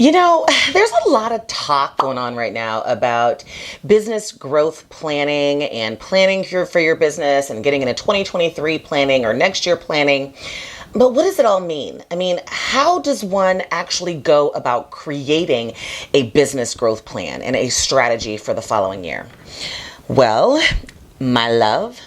You know, there's a lot of talk going on right now about business growth planning and planning for your business and getting into 2023 planning or next year planning. But what does it all mean? I mean, how does one actually go about creating a business growth plan and a strategy for the following year? Well, my love,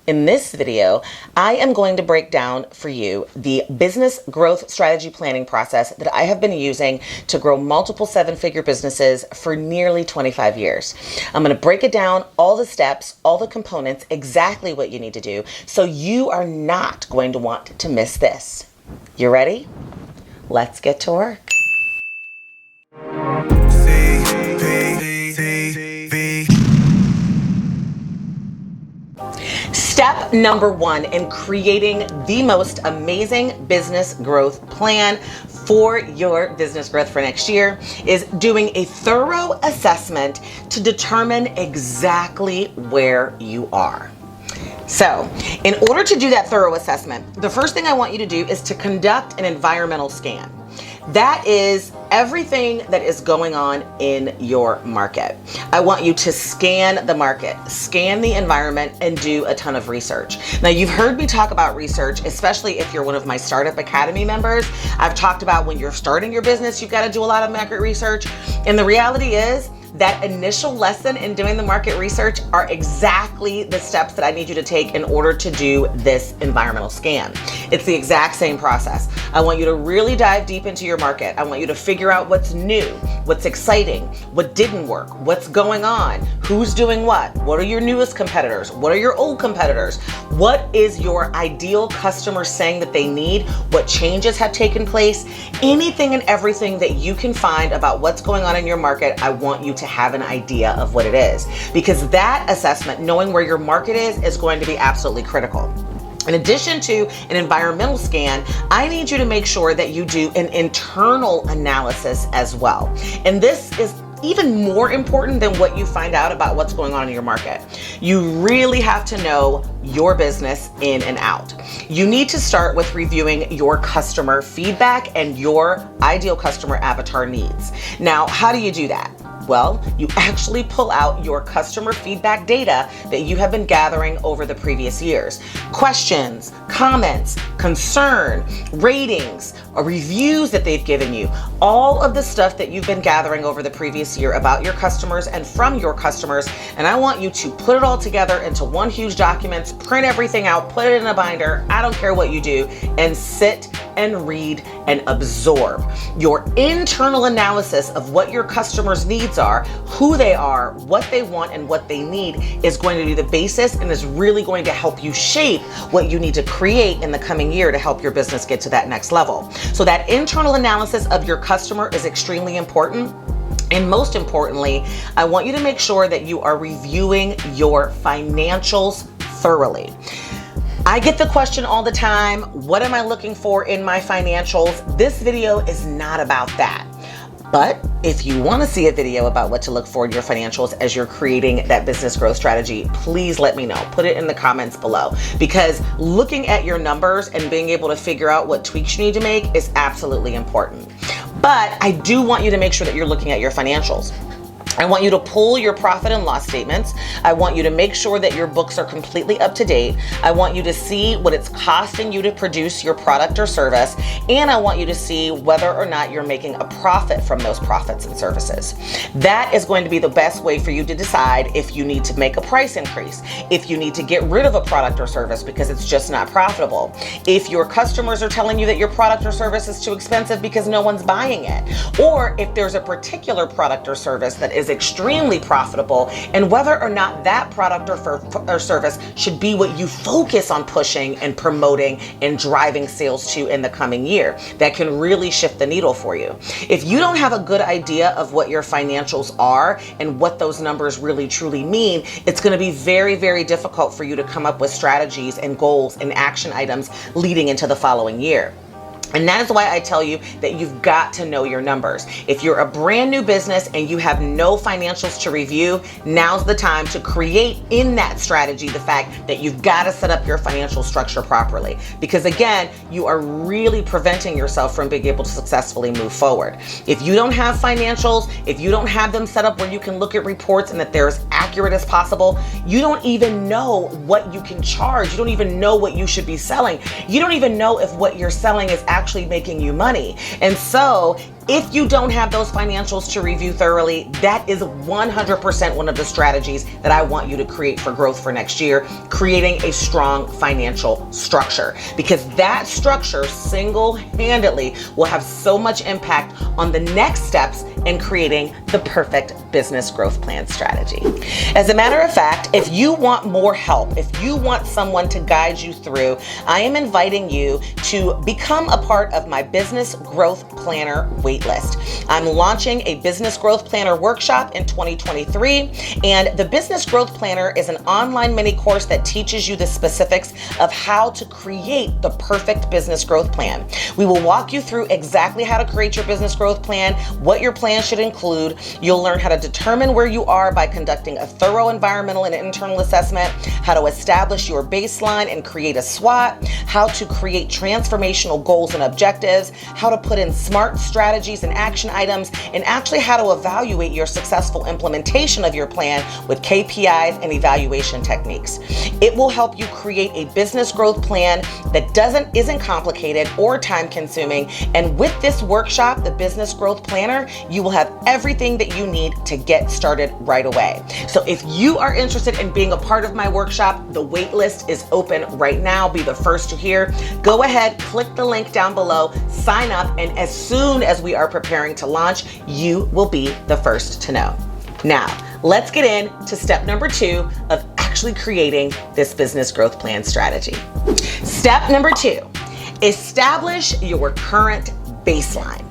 in this video, I am going to break down for you the business growth strategy planning process that I have been using to grow multiple seven-figure businesses for nearly 25 years. I'm going to break it down, all the steps, all the components, exactly what you need to do, so you are not going to want to miss this. You ready? Let's get to work. Step number one in creating the most amazing business growth plan for your business growth for next year is doing a thorough assessment to determine exactly where you are. So, in order to do that thorough assessment, the first thing I want you to do is to conduct an environmental scan. That is everything that is going on in your market. I want you to scan the market, scan the environment, and do a ton of research. Now, you've heard me talk about research, especially if you're one of my Startup Academy members. I've talked about when you're starting your business, you've got to do a lot of market research. And the reality is, that initial lesson in doing the market research are exactly the steps that I need you to take in order to do this environmental scan. It's the exact same process. I want you to really dive deep into your market. I want you to figure out what's new, what's exciting, what didn't work, what's going on, who's doing what are your newest competitors, what are your old competitors, what is your ideal customer saying that they need, what changes have taken place, anything and everything that you can find about what's going on in your market. I want you to have an idea of what it is, because that assessment, knowing where your market is going to be absolutely critical. In addition to an environmental scan, I need you to make sure that you do an internal analysis as well. And this is even more important than what you find out about what's going on in your market. You really have to know your business in and out. You need to start with reviewing your customer feedback and your ideal customer avatar needs. Now, how do you do that? Well, you actually pull out your customer feedback data that you have been gathering over the previous years. Questions, comments, concern, ratings, reviews that they've given you, all of the stuff that you've been gathering over the previous year about your customers and from your customers. And I want you to put it all together into one huge document, print everything out, put it in a binder, I don't care what you do, and sit and read and absorb. Your internal analysis of what your customers' needs are, who they are, what they want, and what they need is going to be the basis and is really going to help you shape what you need to create in the coming year to help your business get to that next level. So that internal analysis of your customer is extremely important. And most importantly, I want you to make sure that you are reviewing your financials thoroughly. I get the question all the time, what am I looking for in my financials? This video is not about that. But if you want to see a video about what to look for in your financials as you're creating that business growth strategy, please let me know. Put it in the comments below, because looking at your numbers and being able to figure out what tweaks you need to make is absolutely important. But I do want you to make sure that you're looking at your financials. I want you to pull your profit and loss statements. I want you to make sure that your books are completely up to date. I want you to see what it's costing you to produce your product or service. And I want you to see whether or not you're making a profit from those profits and services. That is going to be the best way for you to decide if you need to make a price increase, if you need to get rid of a product or service because it's just not profitable, if your customers are telling you that your product or service is too expensive because no one's buying it, or if there's a particular product or service that is extremely profitable, and whether or not that product or service should be what you focus on pushing and promoting and driving sales to in the coming year. That can really shift the needle for you. If you don't have a good idea of what your financials are and what those numbers really truly mean, it's going to be very, very difficult for you to come up with strategies and goals and action items leading into the following year. And that is why I tell you that you've got to know your numbers. If you're a brand new business and you have no financials to review, now's the time to create in that strategy the fact that you've got to set up your financial structure properly. Because again, you are really preventing yourself from being able to successfully move forward. If you don't have financials, if you don't have them set up where you can look at reports and that they're as accurate as possible, you don't even know what you can charge. You don't even know what you should be selling. You don't even know if what you're selling is actually making you money. And so if you don't have those financials to review thoroughly, that is 100% one of the strategies that I want you to create for growth for next year, creating a strong financial structure, because that structure single-handedly will have so much impact on the next steps in creating the perfect business growth plan strategy. As a matter of fact, if you want more help, if you want someone to guide you through, I am inviting you to become a part of my business growth planner waitlist. I'm launching a business growth planner workshop in 2023, and the business growth planner is an online mini course that teaches you the specifics of how to create the perfect business growth plan. We will walk you through exactly how to create your business growth plan, what your plan should include. You'll learn how to determine where you are by conducting a thorough environmental and internal assessment, how to establish your baseline and create a SWOT, how to create transformational goals and objectives, how to put in SMART strategies and action items, and actually how to evaluate your successful implementation of your plan with KPIs and evaluation techniques. It will help you create a business growth plan that isn't complicated or time consuming. And with this workshop, the business growth planner, you will have everything that you need to get started right away. So if you are interested in being a part of my workshop, the wait list is open right now. Be the first to hear. Go ahead, click the link down below, sign up, and as soon as we are preparing to launch, you will be the first to know. Now, let's get into step number 2 of actually creating this business growth plan strategy. Step number 2, establish your current baseline.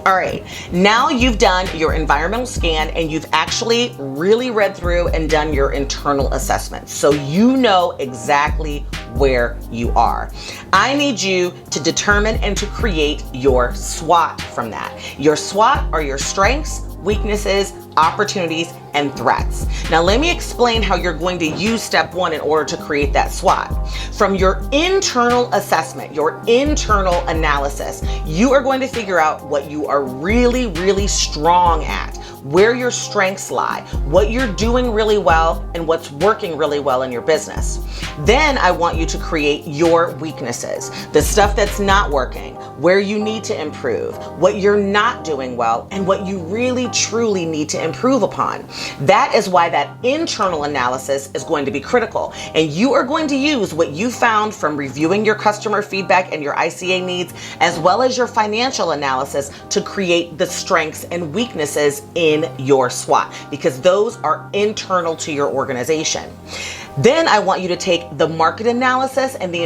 All right, now you've done your environmental scan and you've actually really read through and done your internal assessment. So you know exactly where you are. I need you to determine and to create your SWOT from that. Your SWOT are your strengths, weaknesses, opportunities, and threats. Now let me explain how you're going to use step 1 in order to create that SWOT. From your internal assessment, your internal analysis, you are going to figure out what you are really, really strong at, where your strengths lie, what you're doing really well, and what's working really well in your business. Then I want you to create your weaknesses, the stuff that's not working, where you need to improve, what you're not doing well, and what you really truly need to improve upon. That is why that internal analysis is going to be critical. And you are going to use what you found from reviewing your customer feedback and your ICA needs, as well as your financial analysis, to create the strengths and weaknesses in your SWOT, because those are internal to your organization. Then I want you to take the market analysis and the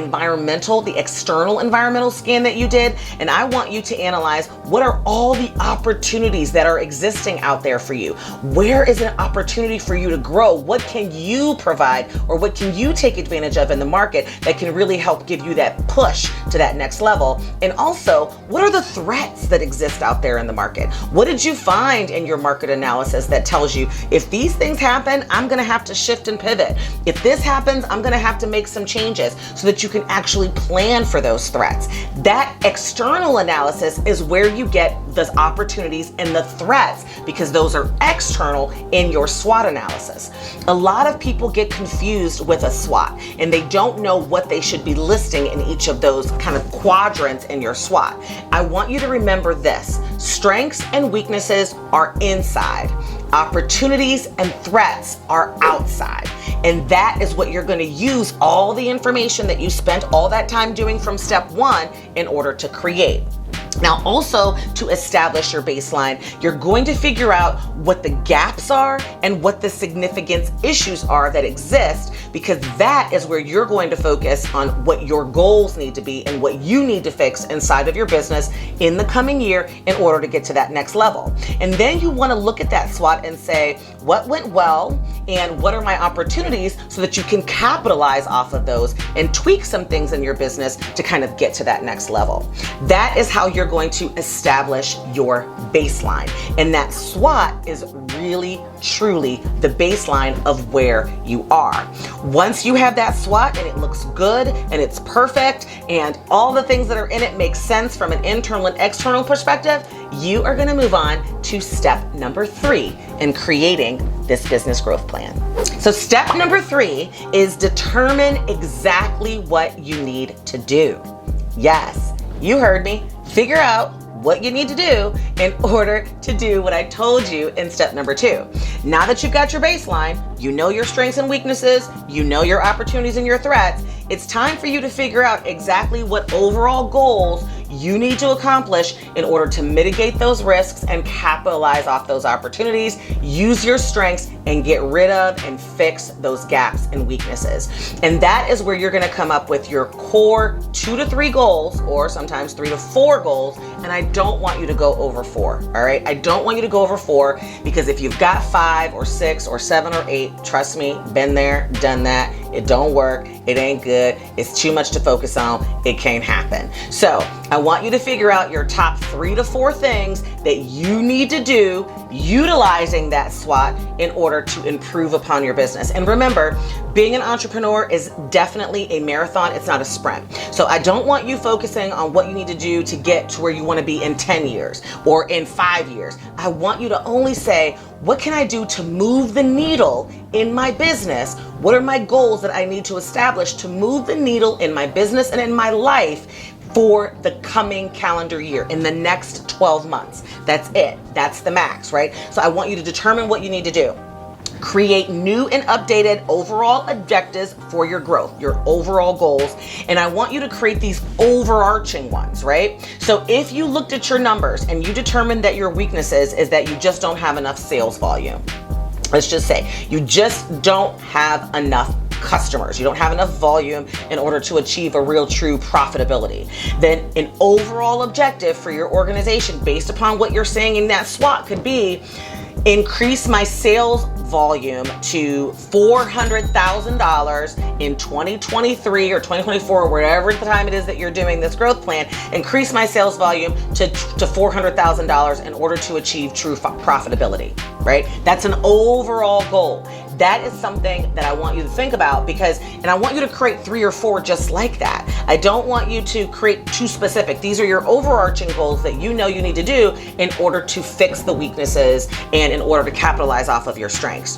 external environmental scan that you did, and I want you to analyze what are all the opportunities that are existing out there for you. Where is an opportunity for you to grow? What can you provide, or what can you take advantage of in the market that can really help give you that push to that next level? And also, what are the threats that exist out there in the market? What did you find in your market analysis that tells you, if these things happen, I'm going to have to shift and pivot. If this happens, I'm going to have to make some changes, so that you can actually plan for those threats. That external analysis is where you get the opportunities and the threats, because those are external in your SWOT analysis. A lot of people get confused with a SWOT and they don't know what they should be listing in each of those kind of quadrants in your SWOT. I want you to remember this: strengths and weaknesses are inside. Opportunities and threats are outside. And that is what you're going to use all the information that you spent all that time doing from step 1 in order to create. Now, also, to establish your baseline, you're going to figure out what the gaps are and what the significant issues are that exist because that is where you're going to focus on what your goals need to be and what you need to fix inside of your business in the coming year in order to get to that next level. And then you want to look at that SWOT and say, what went well and what are my opportunities, so that you can capitalize off of those and tweak some things in your business to kind of get to that next level. That is how you're going to establish your baseline. And that SWOT is really, truly the baseline of where you are. Once you have that SWOT and it looks good and it's perfect and all the things that are in it make sense from an internal and external perspective, you are going to move on to step number 3 in creating this business growth plan. So step number 3 is determine exactly what you need to do. Yes, you heard me. Figure out what you need to do in order to do what I told you in step number 2. Now that you've got your baseline, you know your strengths and weaknesses, you know your opportunities and your threats, it's time for you to figure out exactly what overall goals you need to accomplish in order to mitigate those risks and capitalize off those opportunities, use your strengths, and get rid of and fix those gaps and weaknesses. And that is where you're going to come up with your core 2 to 3 goals, or sometimes 3 to 4 goals. And I don't want you to go over 4. All right. I don't want you to go over 4, because if you've got 5 or 6 or 7 or 8, trust me, been there, done that. It don't work. It ain't good. It's too much to focus on. It can't happen. So I want you to figure out your top 3 to 4 things that you need to do utilizing that SWOT in order to improve upon your business. And remember, being an entrepreneur is definitely a marathon. It's not a sprint. So I don't want you focusing on what you need to do to get to where you want to be in 10 years or in 5 years. I want you to only say, what can I do to move the needle in my business? What are my goals that I need to establish to move the needle in my business and in my life for the coming calendar year, in the next 12 months? That's it. That's the max, right? So I want you to determine what you need to do. Create new and updated overall objectives for your growth, your overall goals. And I want you to create these overarching ones, right? So if you looked at your numbers and you determined that your weaknesses is that you just don't have enough sales volume. Let's just say you just don't have enough customers. You don't have enough volume in order to achieve a real true profitability. Then an overall objective for your organization based upon what you're saying in that SWOT could be increase my sales volume to $400,000 in 2023 or 2024, or whatever the time it is that you're doing this growth plan. Increase my sales volume to $400,000 in order to achieve true profitability, right? That's an overall goal. That is something that I want you to think about, and I want you to create 3 or 4 just like that. I don't want you to create too specific. These are your overarching goals that you know you need to do in order to fix the weaknesses and in order to capitalize off of your strengths.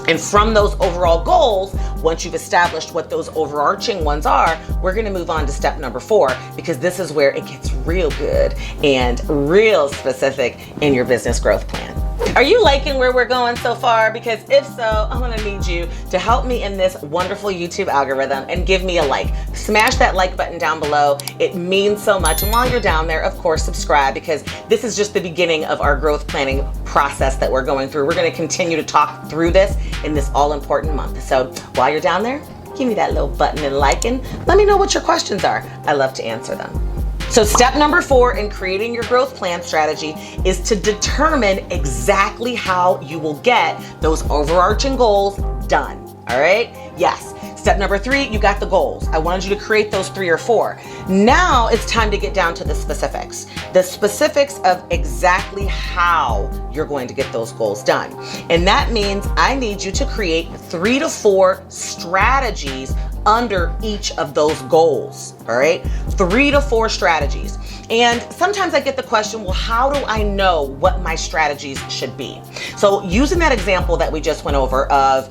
And from those overall goals, once you've established what those overarching ones are, we're going to move on to step number 4, because this is where it gets real good and real specific in your business growth plan. Are you liking where we're going so far? Because if so, I'm going to need you to help me in this wonderful YouTube algorithm and give me a like. Smash that like button down below. It means so much. And while you're down there, of course, subscribe, because this is just the beginning of our growth planning process that we're going through. We're going to continue to talk through this in this all-important month. So while you're down there, give me that little button and like, and let me know what your questions are. I love to answer them. So step number 4 in creating your growth plan strategy is to determine exactly how you will get those overarching goals done. All right? Yes. Step number 3, you got the goals. I wanted you to create those 3 or 4. Now it's time to get down to the specifics. The specifics of exactly how you're going to get those goals done. And that means I need you to create 3 to 4 strategies under each of those goals. All right? 3 to 4 strategies. And sometimes I get the question, well, how do I know what my strategies should be? So using that example that we just went over of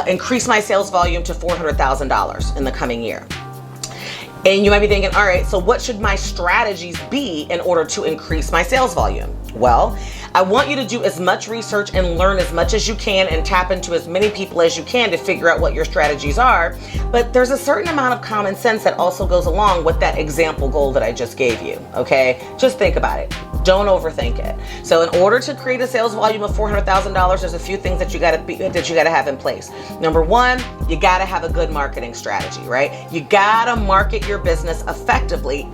increase my sales volume to $400,000 in the coming year. And you might be thinking, all right, so what should my strategies be in order to increase my sales volume? Well, I want you to do as much research and learn as much as you can and tap into as many people as you can to figure out what your strategies are. But there's a certain amount of common sense that also goes along with that example goal that I just gave you, okay? Just think about it. Don't overthink it. So in order to create a sales volume of $400,000, there's a few things that you got to have in place. Number one, you got to have a good marketing strategy, right? You got to market your business effectively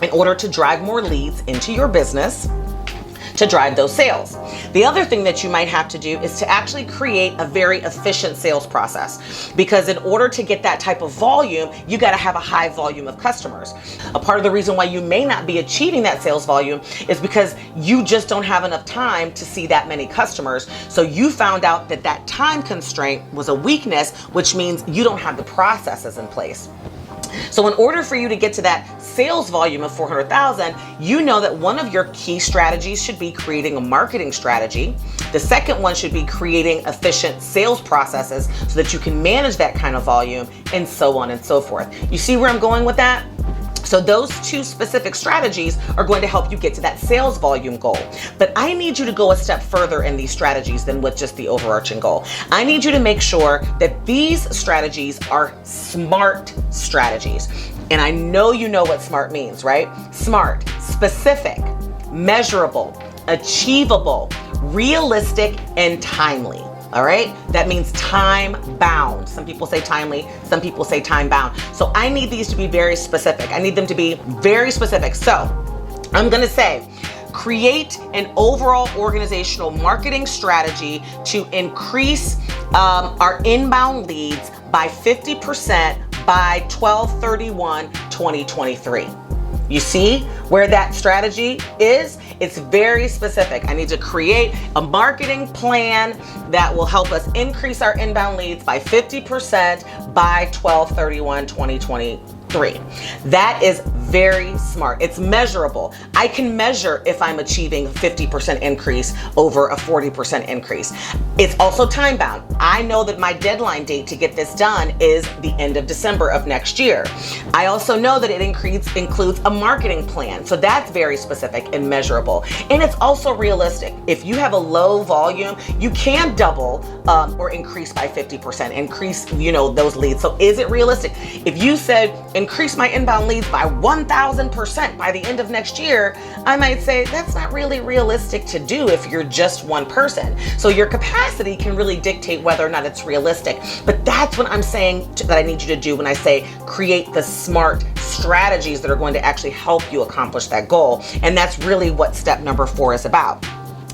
in order to drive more leads into your business, to drive those sales. The other thing that you might have to do is to actually create a very efficient sales process, because in order to get that type of volume, you got to have a high volume of customers. A part of the reason why you may not be achieving that sales volume is because you just don't have enough time to see that many customers. So you found out that that time constraint was a weakness, which means you don't have the processes in place. So in order for you to get to that sales volume of 400,000, you know that one of your key strategies should be creating a marketing strategy. The second one should be creating efficient sales processes so that you can manage that kind of volume, and so on and so forth. You see where I'm going with that? So those two specific strategies are going to help you get to that sales volume goal. But I need you to go a step further in these strategies than with just the overarching goal. I need you to make sure that these strategies are SMART strategies. And I know you know what SMART means, right? SMART: specific, measurable, achievable, realistic, and timely. All right, that means time bound. Some people say timely, some people say time bound. So I need these to be very specific. I need them to be very specific. So I'm gonna say, create an overall organizational marketing strategy to increase our inbound leads by 50% by 12/31/2023. You see where that strategy is? It's very specific. I need to create a marketing plan that will help us increase our inbound leads by 50% by 12/31/2023. That is very smart. It's measurable. I can measure if I'm achieving 50% increase over a 40% increase. It's also time bound. I know that my deadline date to get this done is the end of December of next year. I also know that it includes a marketing plan. So that's very specific and measurable. And it's also realistic. If you have a low volume, you can double or increase by 50%, increase, those leads. So is it realistic? If you said increase my inbound leads by 1,000% by the end of next year, I might say that's not really realistic to do if you're just one person. So your capacity can really dictate whether or not it's realistic. But that's what I'm saying that I need you to do when I say create the SMART strategies that are going to actually help you accomplish that goal. And that's really what step number 4 is about.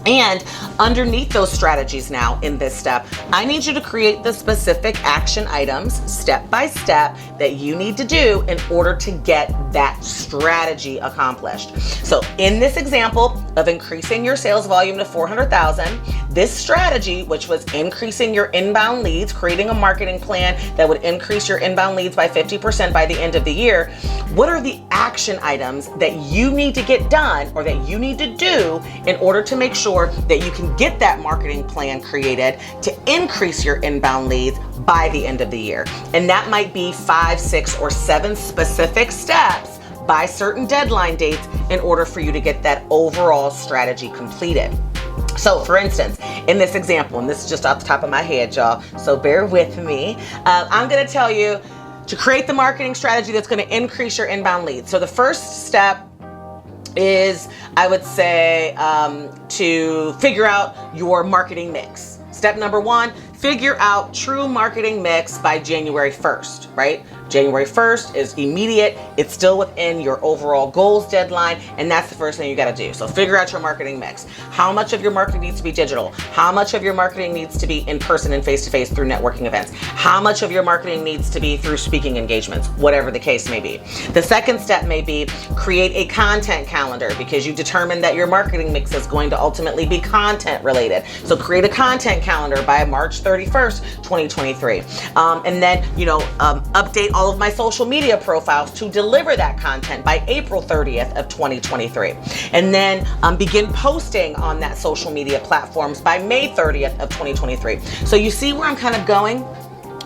And underneath those strategies now in this step, I need you to create the specific action items step by step that you need to do in order to get that strategy accomplished. So in this example of increasing your sales volume to 400,000, this strategy, which was increasing your inbound leads, creating a marketing plan that would increase your inbound leads by 50% by the end of the year, what are the action items that you need to get done or that you need to do in order to make sure that you can get that marketing plan created to increase your inbound leads by the end of the year? And that might be 5, 6, or 7 specific steps by certain deadline dates in order for you to get that overall strategy completed. So for instance, in this example, and this is just off the top of my head, y'all, so bear with me, I'm gonna tell you to create the marketing strategy that's gonna increase your inbound leads. So the first step is, I would say, to figure out your marketing mix. Step number 1, figure out true marketing mix by January 1st, right? January 1st is immediate. It's still within your overall goals deadline, and that's the first thing you got to do. So figure out your marketing mix. How much of your marketing needs to be digital? How much of your marketing needs to be in person and face-to-face through networking events? How much of your marketing needs to be through speaking engagements? Whatever the case may be. The second step may be create a content calendar, because you determined that your marketing mix is going to ultimately be content related. So create a content calendar by March 31st, 2023. And then, update all of my social media profiles to deliver that content by April 30th of 2023. And then begin posting on that social media platforms by May 30th of 2023. So you see where I'm kind of going?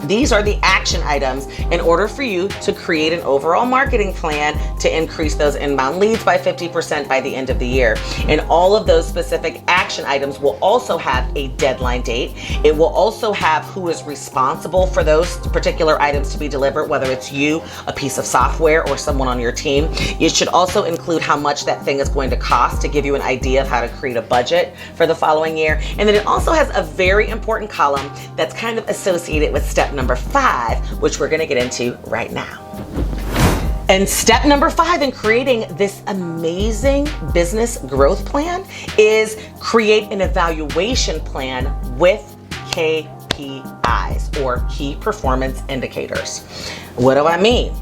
These are the action items in order for you to create an overall marketing plan to increase those inbound leads by 50% by the end of the year. And all of those specific action items will also have a deadline date. It will also have who is responsible for those particular items to be delivered, whether it's you, a piece of software, or someone on your team. It should also include how much that thing is going to cost to give you an idea of how to create a budget for the following year. And then it also has a very important column that's kind of associated with step number 5, which we're going to get into right now. And step number 5 in creating this amazing business growth plan is create an evaluation plan with KPIs, or key performance indicators. What do I mean?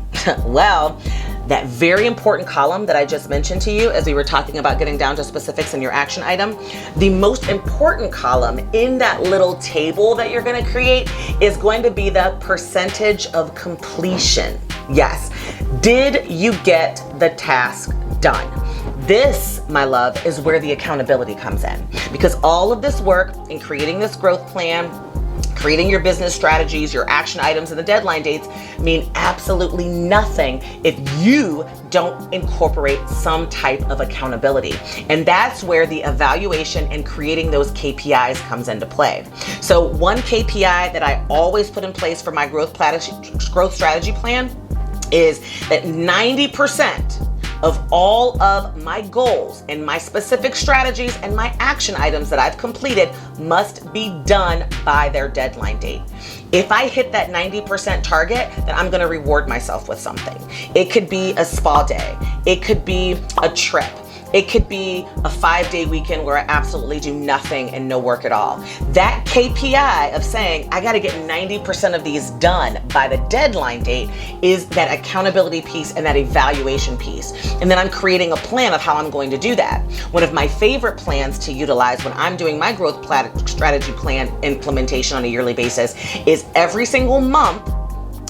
Well, that very important column that I just mentioned to you as we were talking about getting down to specifics in your action item, the most important column in that little table that you're going to create is going to be the percentage of completion. Yes. Did you get the task done? This, my love, is where the accountability comes in, because all of this work in creating this growth plan, creating your business strategies, your action items, and the deadline dates mean absolutely nothing if you don't incorporate some type of accountability. And that's where the evaluation and creating those KPIs comes into play. So one KPI that I always put in place for my growth strategy plan is that 90% of all of my goals and my specific strategies and my action items that I've completed must be done by their deadline date. If I hit that 90% target, then I'm going to reward myself with something. It could be a spa day. It could be a trip. It could be a 5-day weekend where I absolutely do nothing and no work at all. That KPI of saying I got to get 90% of these done by the deadline date is that accountability piece and that evaluation piece. And then I'm creating a plan of how I'm going to do that. One of my favorite plans to utilize when I'm doing my growth strategy plan implementation on a yearly basis is every single month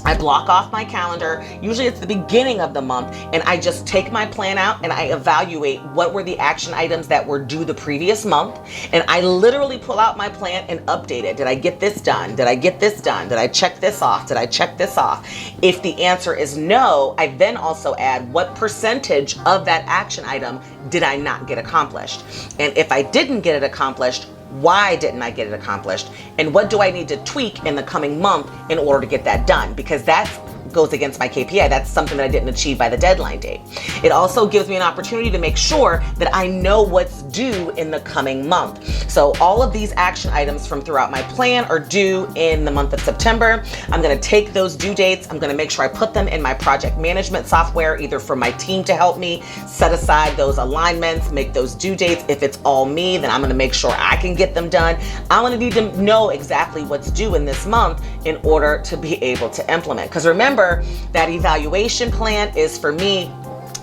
I block off my calendar. Usually it's the beginning of the month, and I just take my plan out and I evaluate what were the action items that were due the previous month. And I literally pull out my plan and update it. Did I get this done? Did I get this done? Did I check this off? Did I check this off? If the answer is no, I then also add what percentage of that action item did I not get accomplished? And if I didn't get it accomplished, why didn't I get it accomplished? And what do I need to tweak in the coming month in order to get that done? Because that goes against my KPI. That's something that I didn't achieve by the deadline date. It also gives me an opportunity to make sure that I know what's due in the coming month. So all of these action items from throughout my plan are due in the month of September. I'm going to take those due dates. I'm going to make sure I put them in my project management software, either for my team to help me set aside those alignments, make those due dates. If it's all me, then I'm going to make sure I can get them done. I'm going to need to know exactly what's due in this month in order to be able to implement. Because remember, that evaluation plan is for me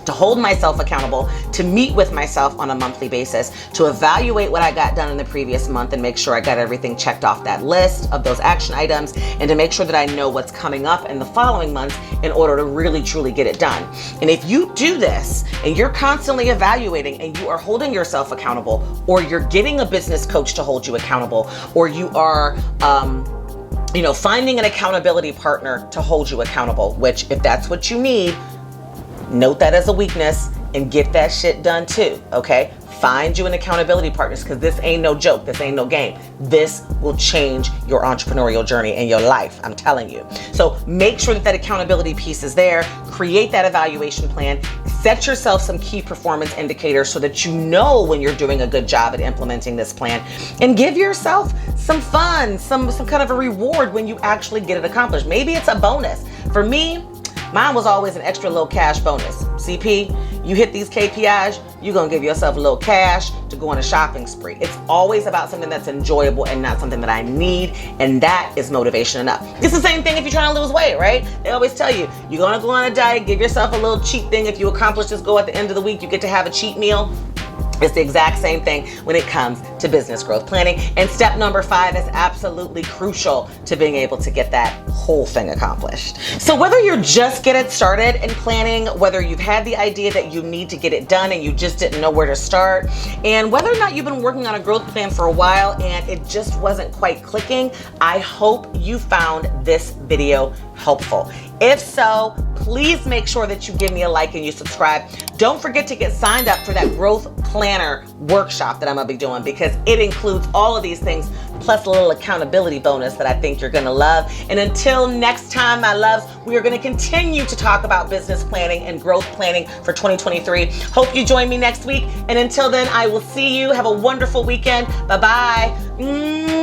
to hold myself accountable, to meet with myself on a monthly basis, to evaluate what I got done in the previous month and make sure I got everything checked off that list of those action items, and to make sure that I know what's coming up in the following months in order to really truly get it done. And if you do this and you're constantly evaluating and you are holding yourself accountable, or you're getting a business coach to hold you accountable, or you are finding an accountability partner to hold you accountable, which if that's what you need, note that as a weakness and get that shit done too, okay? Find you an accountability partner, because this ain't no joke. This ain't no game. This will change your entrepreneurial journey and your life. I'm telling you. So make sure that accountability piece is there. Create that evaluation plan. Set yourself some key performance indicators so that you know when you're doing a good job at implementing this plan, and give yourself some fun, some kind of a reward when you actually get it accomplished. Maybe it's a bonus. For me, mine was always an extra little cash bonus. CP, you hit these KPIs, you're going to give yourself a little cash to go on a shopping spree. It's always about something that's enjoyable and not something that I need, and that is motivation enough. It's the same thing if you're trying to lose weight, right? They always tell you, you're going to go on a diet, give yourself a little cheat thing. If you accomplish this goal at the end of the week, you get to have a cheat meal. It's the exact same thing when it comes to business growth planning. And step number 5 is absolutely crucial to being able to get that whole thing accomplished. So whether you're just getting started in planning, whether you've had the idea that you need to get it done and you just didn't know where to start, and whether or not you've been working on a growth plan for a while and it just wasn't quite clicking, I hope you found this video helpful. If so, please make sure that you give me a like and you subscribe. Don't forget to get signed up for that growth planner workshop that I'm gonna be doing, because it includes all of these things plus a little accountability bonus that I think you're gonna love. And until next time, my loves, we are gonna continue to talk about business planning and growth planning for 2023. Hope you join me next week. And until then, I will see you. Have a wonderful weekend. Bye-bye.